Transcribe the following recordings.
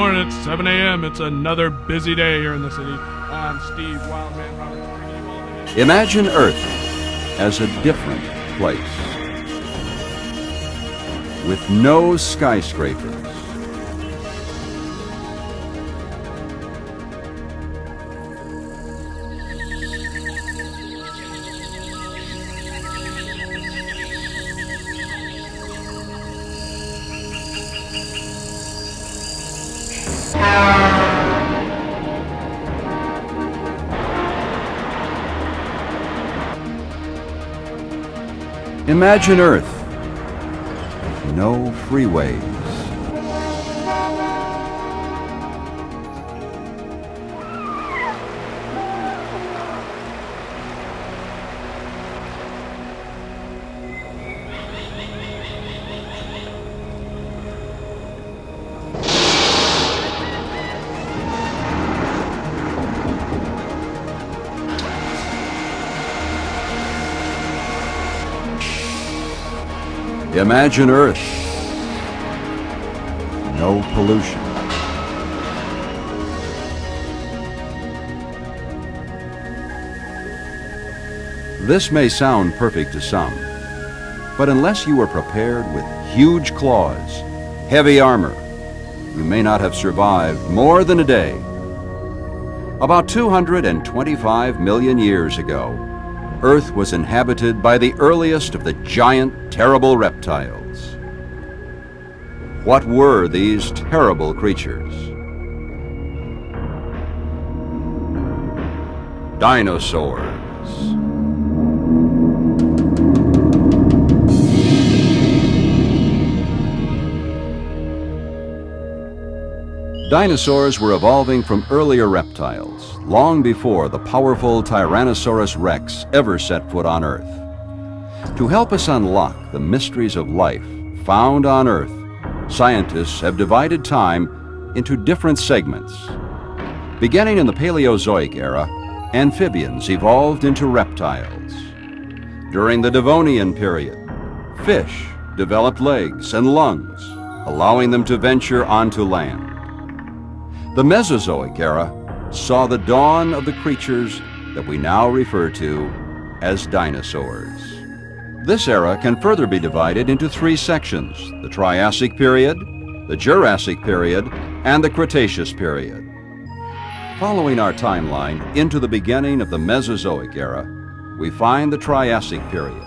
morning. It's 7 a.m. It's another busy day here in the city. I'm Steve Wildman Roberts, bringing you all the news. Imagine Earth as a different place, with no skyscrapers, imagine Earth with no freeways. Imagine Earth, no pollution. This may sound perfect to some, but unless you are prepared with huge claws, heavy armor, you may not have survived more than a day. About 225 million years ago, Earth was inhabited by the earliest of the giant, terrible reptiles. What were these terrible creatures? Dinosaurs. Dinosaurs were evolving from earlier reptiles, long before the powerful Tyrannosaurus rex ever set foot on Earth. To help us unlock the mysteries of life found on Earth, scientists have divided time into different segments. Beginning in the Paleozoic era, amphibians evolved into reptiles. During the Devonian period, fish developed legs and lungs, allowing them to venture onto land. The Mesozoic era saw the dawn of the creatures that we now refer to as dinosaurs. This era can further be divided into three sections: the Triassic period, the Jurassic period, and the Cretaceous period. Following our timeline into the beginning of the Mesozoic era, we find the Triassic period,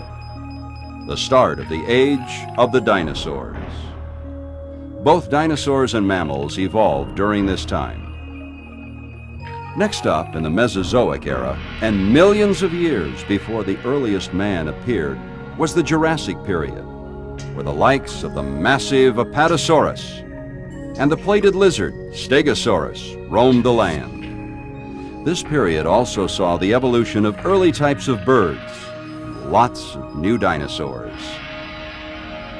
the start of the age of the dinosaurs. Both dinosaurs and mammals evolved during this time. Next up in the Mesozoic era, and millions of years before the earliest man appeared, was the Jurassic period, where the likes of the massive Apatosaurus and the plated lizard Stegosaurus roamed the land. This period also saw the evolution of early types of birds, lots of new dinosaurs.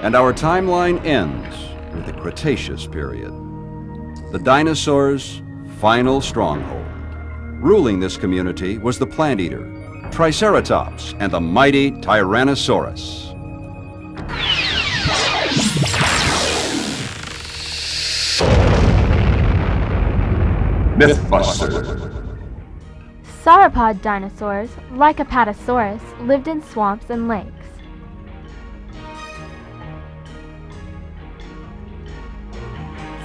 And our timeline ends with the Cretaceous period, the dinosaurs' final stronghold. Ruling this community was the plant eater, Triceratops, and the mighty Tyrannosaurus. Mythbusters. Sauropod dinosaurs, like Apatosaurus, lived in swamps and lakes.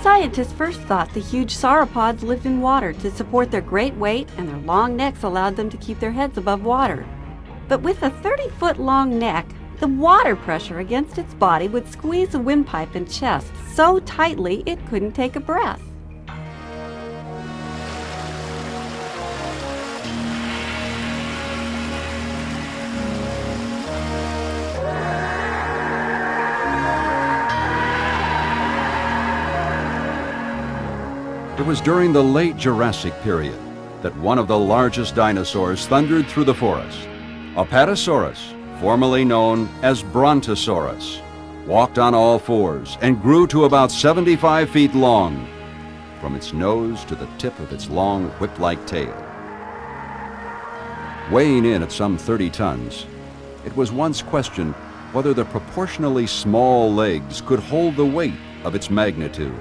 Scientists first thought the huge sauropods lived in water to support their great weight, and their long necks allowed them to keep their heads above water. But with a 30-foot-long neck, the water pressure against its body would squeeze the windpipe and chest so tightly it couldn't take a breath. It was during the late Jurassic period that one of the largest dinosaurs thundered through the forest. Apatosaurus, formerly known as Brontosaurus, walked on all fours and grew to about 75 feet long, from its nose to the tip of its long whip-like tail. Weighing in at some 30 tons, it was once questioned whether the proportionally small legs could hold the weight of its magnitude.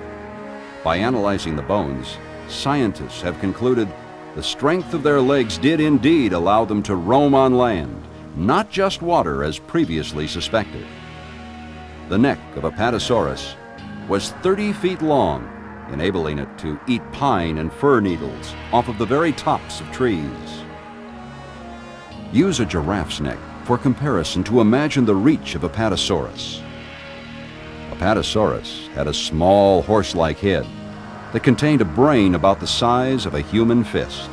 By analyzing the bones, scientists have concluded the strength of their legs did indeed allow them to roam on land, not just water as previously suspected. The neck of Apatosaurus was 30 feet long, enabling it to eat pine and fir needles off of the very tops of trees. Use a giraffe's neck for comparison to imagine the reach of Apatosaurus. Apatosaurus had a small horse-like head that contained a brain about the size of a human fist.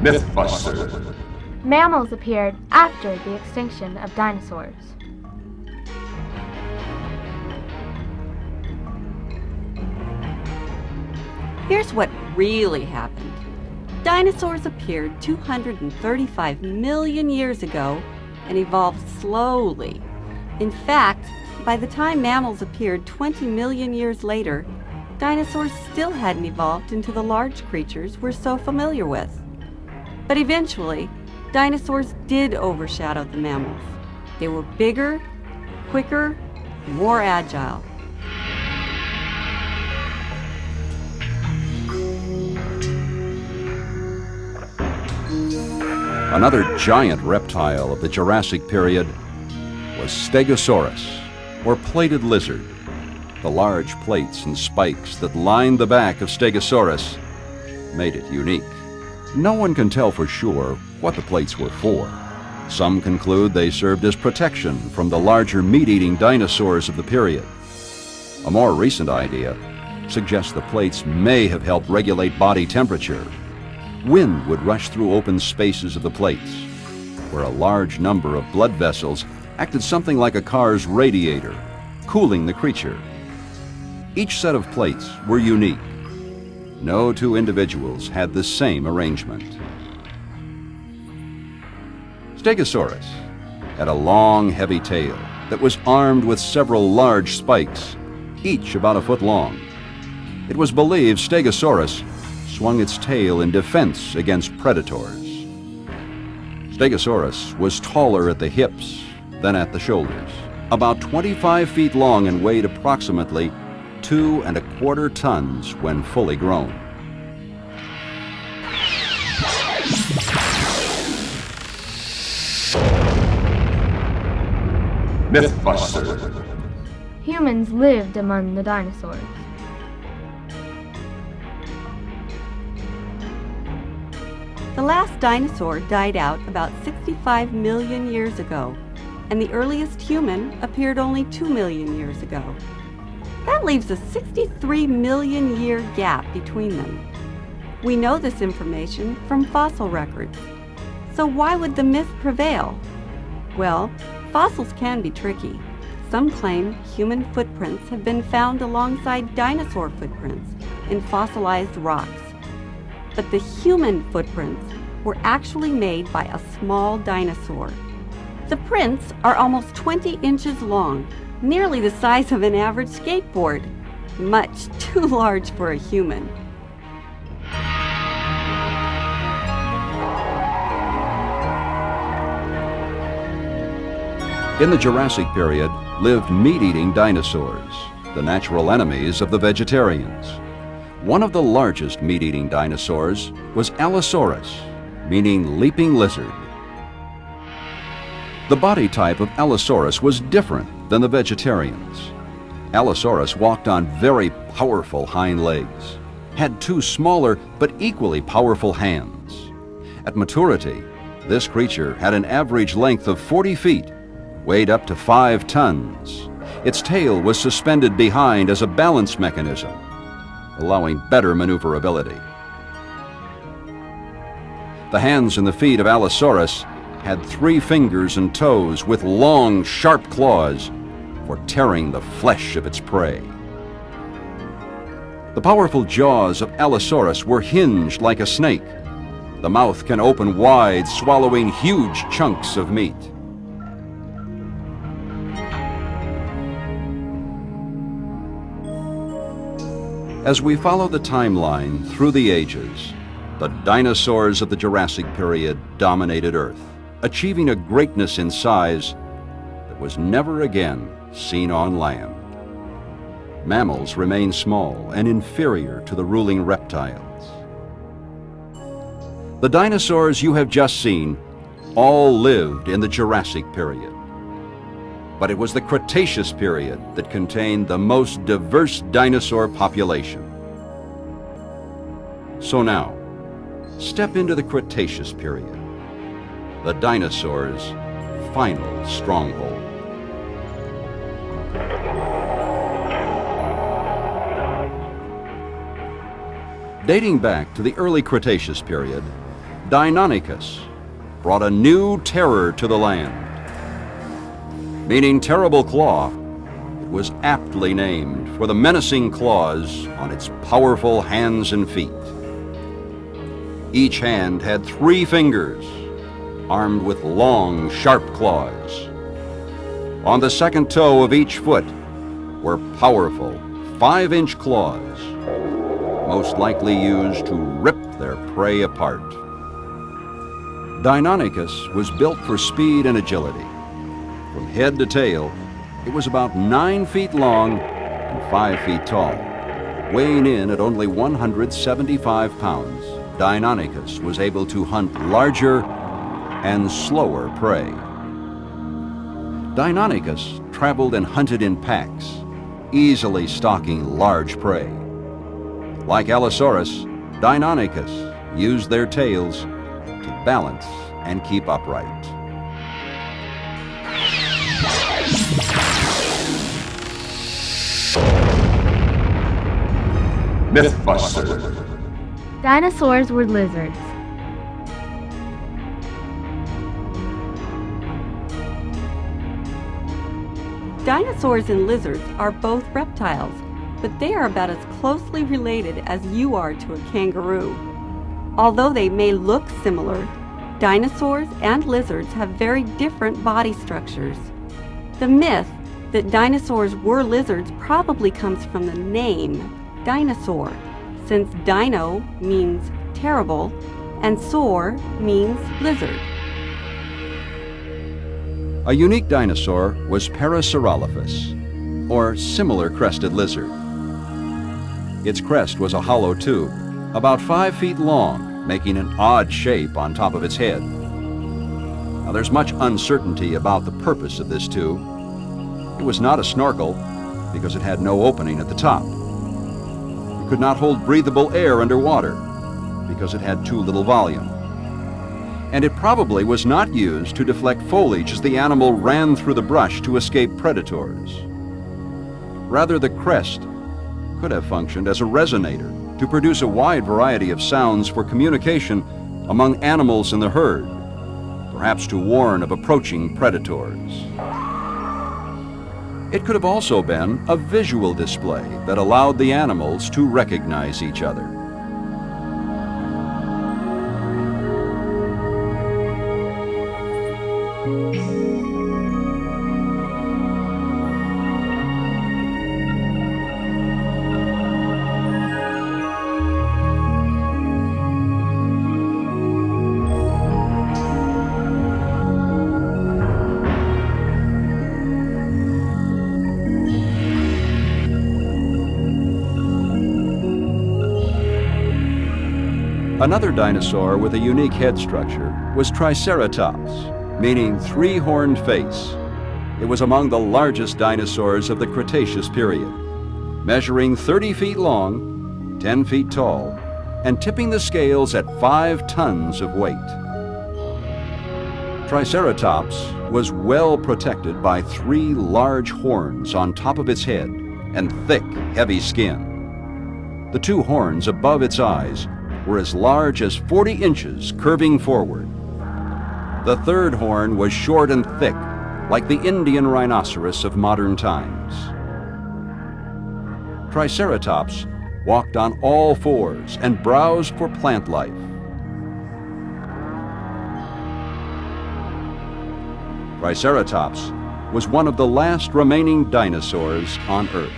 Mythbusters. Mammals appeared after the extinction of dinosaurs. Here's what really happened. Dinosaurs appeared 235 million years ago and evolved slowly. In fact, by the time mammals appeared 20 million years later, dinosaurs still hadn't evolved into the large creatures we're so familiar with. But eventually, dinosaurs did overshadow the mammals. They were bigger, quicker, more agile. Another giant reptile of the Jurassic period was Stegosaurus, or plated lizard. The large plates and spikes that lined the back of Stegosaurus made it unique. No one can tell for sure what the plates were for. Some conclude they served as protection from the larger meat-eating dinosaurs of the period. A more recent idea suggests the plates may have helped regulate body temperature. Wind would rush through open spaces of the plates, where a large number of blood vessels acted something like a car's radiator, cooling the creature. Each set of plates were unique. No two individuals had the same arrangement. Stegosaurus had a long, heavy tail that was armed with several large spikes, each about a foot long. It was believed Stegosaurus swung its tail in defense against predators. Stegosaurus was taller at the hips than at the shoulders, about 25 feet long and weighed approximately 2¼ tons when fully grown. Mythbusters. Humans lived among the dinosaurs. The last dinosaur died out about 65 million years ago, and the earliest human appeared only 2 million years ago. That leaves a 63 million year gap between them. We know this information from fossil records. So why would the myth prevail? Well, fossils can be tricky. Some claim human footprints have been found alongside dinosaur footprints in fossilized rocks. But the human footprints were actually made by a small dinosaur. The prints are almost 20 inches long, nearly the size of an average skateboard. Much too large for a human. In the Jurassic period lived meat-eating dinosaurs, the natural enemies of the vegetarians. One of the largest meat-eating dinosaurs was Allosaurus, meaning leaping lizard. The body type of Allosaurus was different than the vegetarians. Allosaurus walked on very powerful hind legs, had 2 smaller but equally powerful hands. At maturity, this creature had an average length of 40 feet, weighed up to 5 tons. Its tail was suspended behind as a balance mechanism, allowing better maneuverability. The hands and the feet of Allosaurus had 3 fingers and toes with long, sharp claws for tearing the flesh of its prey. The powerful jaws of Allosaurus were hinged like a snake. The mouth can open wide, swallowing huge chunks of meat. As we follow the timeline through the ages, the dinosaurs of the Jurassic period dominated Earth, achieving a greatness in size that was never again seen on land. Mammals remain small and inferior to the ruling reptiles. The dinosaurs you have just seen all lived in the Jurassic period. But it was the Cretaceous period that contained the most diverse dinosaur population. So now, step into the Cretaceous period, the dinosaurs' final stronghold. Dating back to the early Cretaceous period, Deinonychus brought a new terror to the land. Meaning terrible claw, it was aptly named for the menacing claws on its powerful hands and feet. Each hand had 3 fingers, armed with long, sharp claws. On the second toe of each foot were powerful 5-inch claws, most likely used to rip their prey apart. Deinonychus was built for speed and agility. From head to tail, it was about 9 feet long and 5 feet tall. Weighing in at only 175 pounds, Deinonychus was able to hunt larger and slower prey. Deinonychus traveled and hunted in packs, easily stalking large prey. Like Allosaurus, Deinonychus used their tails to balance and keep upright. Mythbuster. Dinosaurs were lizards. Dinosaurs and lizards are both reptiles, but they are about as closely related as you are to a kangaroo. Although they may look similar, dinosaurs and lizards have very different body structures. The myth that dinosaurs were lizards probably comes from the name dinosaur, since dino means terrible and saur means lizard. A unique dinosaur was Parasaurolophus, or similar crested lizard. Its crest was a hollow tube, about 5 feet long, making an odd shape on top of its head. Now, there's much uncertainty about the purpose of this tube. It was not a snorkel because it had no opening at the top. It could not hold breathable air underwater because it had too little volume. And it probably was not used to deflect foliage as the animal ran through the brush to escape predators. Rather, the crest could have functioned as a resonator to produce a wide variety of sounds for communication among animals in the herd, perhaps to warn of approaching predators. It could have also been a visual display that allowed the animals to recognize each other. Another dinosaur with a unique head structure was Triceratops, meaning 3-horned face. It was among the largest dinosaurs of the Cretaceous period, measuring 30 feet long, 10 feet tall, and tipping the scales at 5 tons of weight. Triceratops was well protected by 3 large horns on top of its head and thick, heavy skin. The 2 horns above its eyes were as large as 40 inches curving forward. The 3rd horn was short and thick, like the Indian rhinoceros of modern times. Triceratops walked on all 4s and browsed for plant life. Triceratops was one of the last remaining dinosaurs on Earth.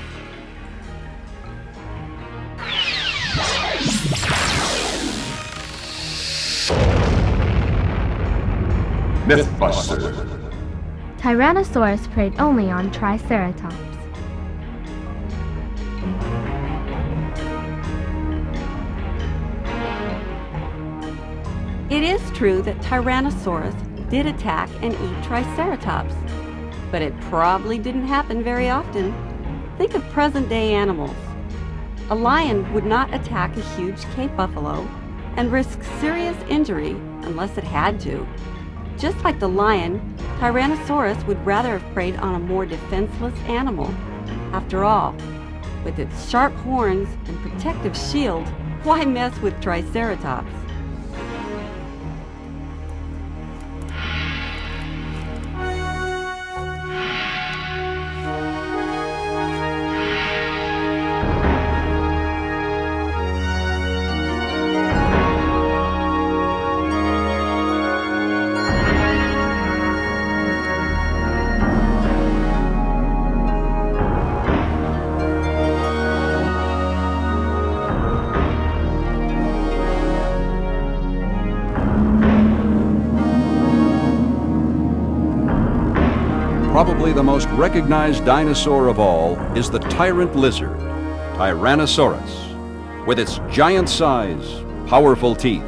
Mythbuster. Tyrannosaurus preyed only on Triceratops. It is true that Tyrannosaurus did attack and eat Triceratops, but it probably didn't happen very often. Think of present-day animals. A lion would not attack a huge Cape buffalo and risk serious injury unless it had to. Just like the lion, Tyrannosaurus would rather have preyed on a more defenseless animal. After all, with its sharp horns and protective shield, why mess with Triceratops? Probably the most recognized dinosaur of all is the tyrant lizard, Tyrannosaurus, with its giant size, powerful teeth,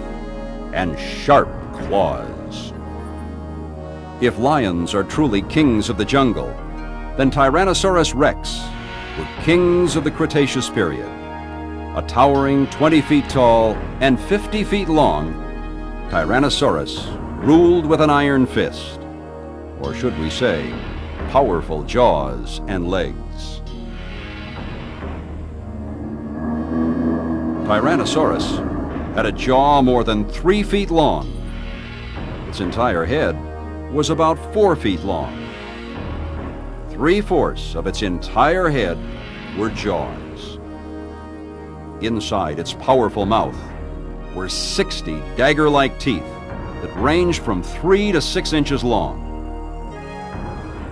and sharp claws. If lions are truly kings of the jungle, then Tyrannosaurus rex were kings of the Cretaceous period. A towering 20 feet tall and 50 feet long, Tyrannosaurus ruled with an iron fist, or should we say, powerful jaws and legs. Tyrannosaurus had a jaw more than 3 feet long. Its entire head was about 4 feet long. 3/4 of its entire head were jaws. Inside its powerful mouth were 60 dagger-like teeth that ranged from 3 to 6 inches long.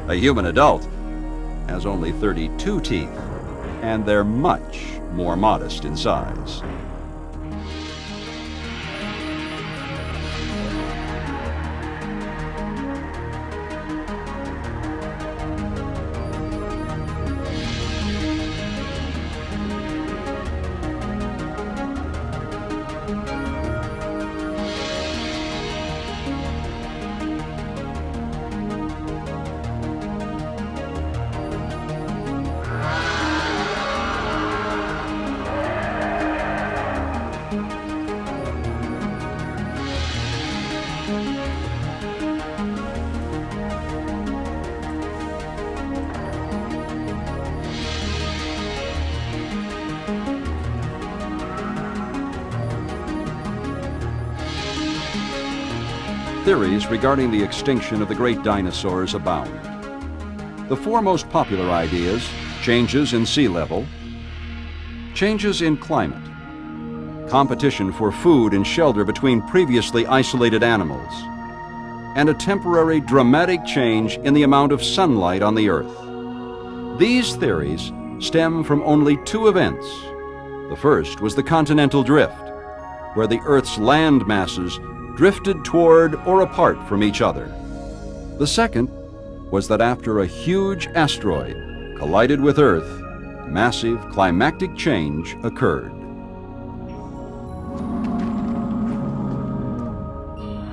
A human adult has only 32 teeth, and they're much more modest in size. Theories regarding the extinction of the great dinosaurs abound. The four most popular ideas: changes in sea level, changes in climate, competition for food and shelter between previously isolated animals, and a temporary dramatic change in the amount of sunlight on the Earth. These theories stem from only two events. The first was the continental drift, where the Earth's land masses drifted toward or apart from each other. The second was that after a huge asteroid collided with Earth, massive climactic change occurred.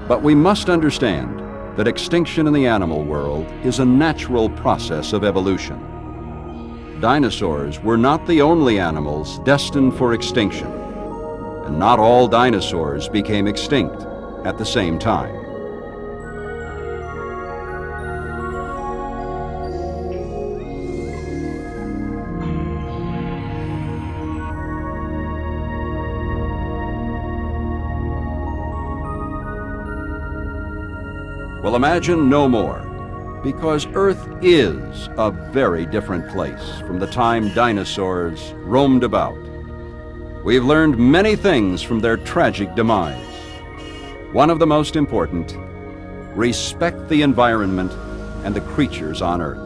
But we must understand that extinction in the animal world is a natural process of evolution. Dinosaurs were not the only animals destined for extinction, and not all dinosaurs became extinct at the same time. Well, imagine no more, because Earth is a very different place from the time dinosaurs roamed about. We've learned many things from their tragic demise. One of the most important: respect the environment and the creatures on Earth.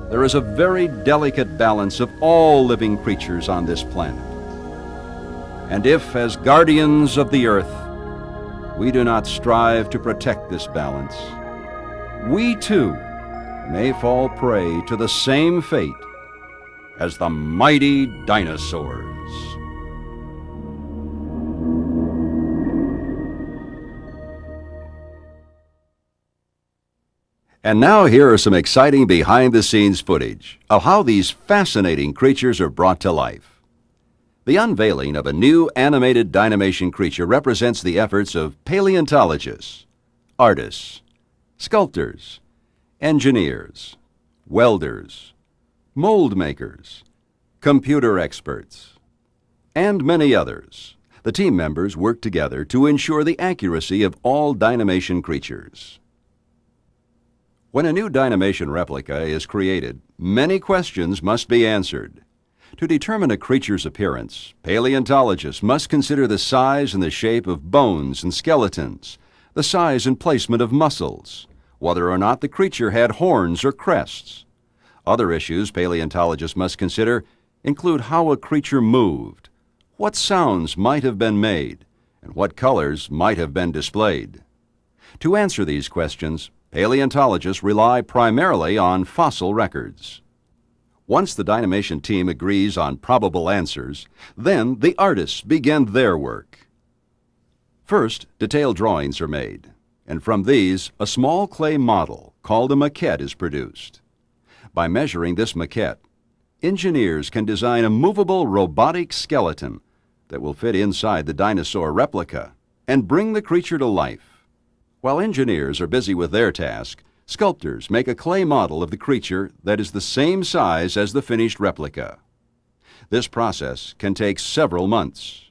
There is a very delicate balance of all living creatures on this planet. And if, as guardians of the Earth, we do not strive to protect this balance, we too may fall prey to the same fate as the mighty dinosaurs. And now here are some exciting behind-the-scenes footage of how these fascinating creatures are brought to life. The unveiling of a new animated Dinamation creature represents the efforts of paleontologists, artists, sculptors, engineers, welders, mold makers, computer experts, and many others. The team members work together to ensure the accuracy of all Dinamation creatures. When a new Dinamation replica is created, many questions must be answered. To determine a creature's appearance, paleontologists must consider the size and the shape of bones and skeletons, the size and placement of muscles, whether or not the creature had horns or crests. Other issues paleontologists must consider include how a creature moved, what sounds might have been made, and what colors might have been displayed. To answer these questions, paleontologists rely primarily on fossil records. Once the Dinamation team agrees on probable answers, then the artists begin their work. First, detailed drawings are made, and from these, a small clay model called a maquette is produced. By measuring this maquette, engineers can design a movable robotic skeleton that will fit inside the dinosaur replica and bring the creature to life. While engineers are busy with their task, sculptors make a clay model of the creature that is the same size as the finished replica. This process can take several months.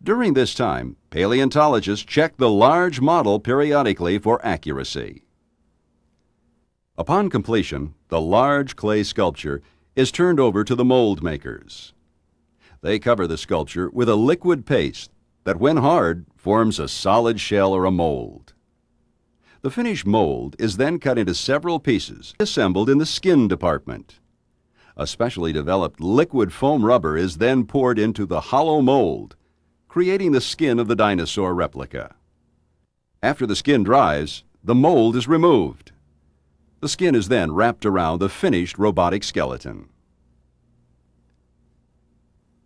During this time, paleontologists check the large model periodically for accuracy. Upon completion, the large clay sculpture is turned over to the mold makers. They cover the sculpture with a liquid paste that, when hard, forms a solid shell or a mold. The finished mold is then cut into several pieces, assembled in the skin department. A specially developed liquid foam rubber is then poured into the hollow mold, creating the skin of the dinosaur replica. After the skin dries, the mold is removed. The skin is then wrapped around the finished robotic skeleton.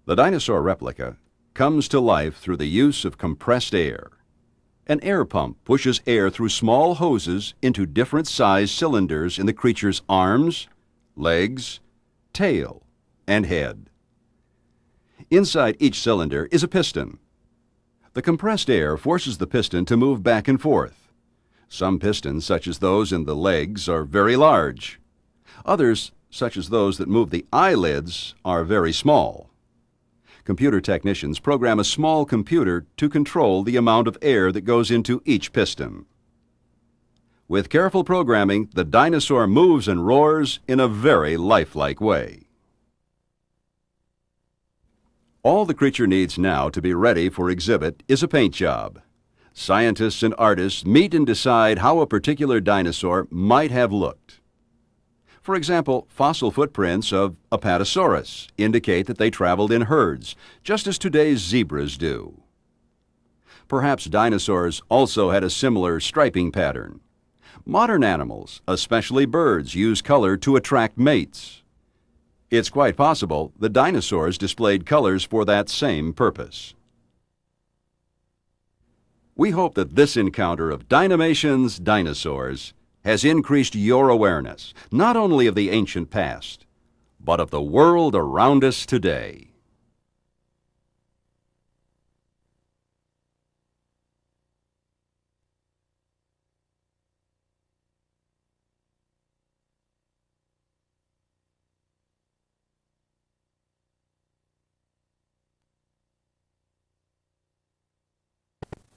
The dinosaur replica comes to life through the use of compressed air. An air pump pushes air through small hoses into different sized cylinders in the creature's arms, legs, tail, and head. Inside each cylinder is a piston. The compressed air forces the piston to move back and forth. Some pistons, such as those in the legs, are very large. Others, such as those that move the eyelids, are very small. Computer technicians program a small computer to control the amount of air that goes into each piston. With careful programming, the dinosaur moves and roars in a very lifelike way. All the creature needs now to be ready for exhibit is a paint job. Scientists and artists meet and decide how a particular dinosaur might have looked. For example, fossil footprints of Apatosaurus indicate that they traveled in herds, just as today's zebras do. Perhaps dinosaurs also had a similar striping pattern. Modern animals, especially birds, use color to attract mates. It's quite possible the dinosaurs displayed colors for that same purpose. We hope that this encounter of Dinamation's dinosaurs has increased your awareness, not only of the ancient past, but of the world around us today.